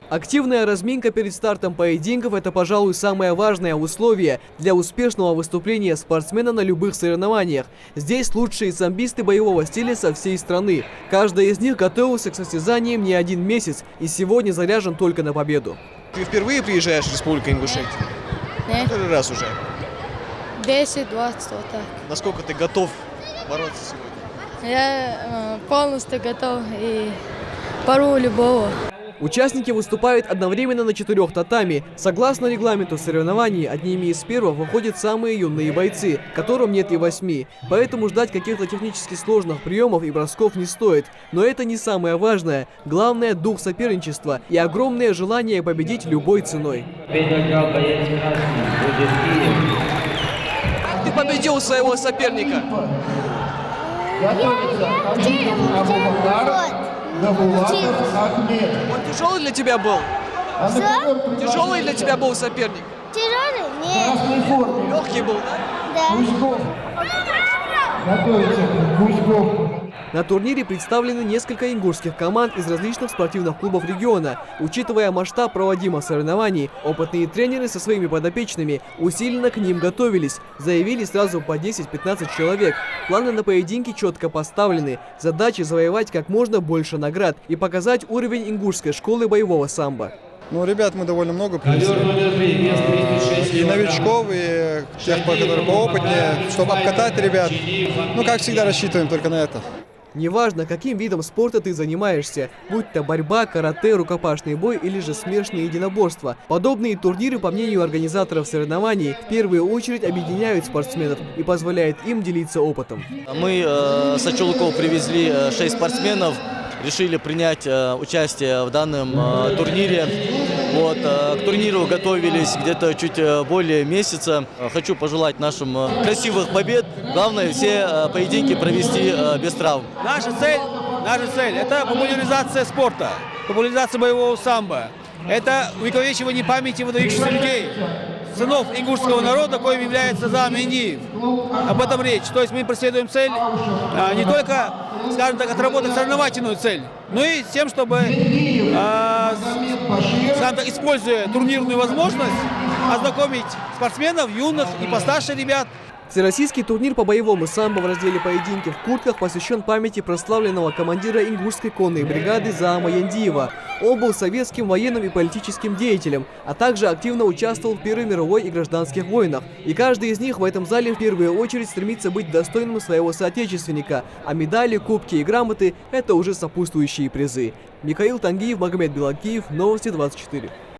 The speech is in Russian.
Активная разминка перед стартом поединков – это, пожалуй, самое важное условие для успешного выступления спортсмена на любых соревнованиях. Здесь лучшие самбисты боевого стиля со всей страны. Каждый из них готовился к состязаниям не один месяц и сегодня заряжен только на победу. Ты впервые приезжаешь в Республику Ингушетия? Нет. Который раз уже? 10-20, вот так. Насколько ты готов бороться сегодня? Я полностью готов и порву любого. Участники выступают одновременно на 4 татами. Согласно регламенту соревнований, одними из первых выходят самые юные бойцы, которым нет и 8. Поэтому ждать каких-то технически сложных приемов и бросков не стоит. Но это не самое важное. Главное – дух соперничества и огромное желание победить любой ценой. Ты победил своего соперника. Он тяжелый для тебя был? Что? Тяжелый для тебя был соперник? Тяжелый? Нет. Легкий был, да? Да. На турнире представлены несколько ингушских команд из различных спортивных клубов региона. Учитывая масштаб проводимых соревнований, опытные тренеры со своими подопечными усиленно к ним готовились. Заявили сразу по 10-15 человек. Планы на поединки четко поставлены. Задача завоевать как можно больше наград и показать уровень ингушской школы боевого самбо. Ну, ребят мы довольно много привезли. И новичков, и тех, которые поопытнее, чтобы обкатать ребят. Ну, как всегда, рассчитываем только на это. Неважно, каким видом спорта ты занимаешься, будь то борьба, карате, рукопашный бой или же смешанные единоборства. Подобные турниры, по мнению организаторов соревнований, в первую очередь объединяют спортсменов и позволяют им делиться опытом. Мы с Очулков привезли 6 спортсменов, решили принять участие в данном турнире. Вот, к турниру готовились где-то чуть более месяца. Хочу пожелать нашим красивых побед. Главное, все поединки провести без травм. Наша цель – это популяризация спорта, популяризация боевого самбо. Это увековечивание памяти выдающихся людей, сынов ингушского народа, коим является Зам Индиев. Об этом речь. То есть мы преследуем цель не только, скажем так, отработать соревновательную цель, но и с тем, чтобы, скажем так, используя турнирную возможность, ознакомить спортсменов, юных и постарше ребят. Всероссийский турнир по боевому самбо в разделе «Поединки в куртках» посвящен памяти прославленного командира ингушской конной бригады Заама Яндиева. Он был советским военным и политическим деятелем, а также активно участвовал в Первой мировой и гражданских войнах. И каждый из них в этом зале в первую очередь стремится быть достойным своего соотечественника, а медали, кубки и грамоты – это уже сопутствующие призы. Михаил Тангиев, Магомед Белакиев, Новости 24.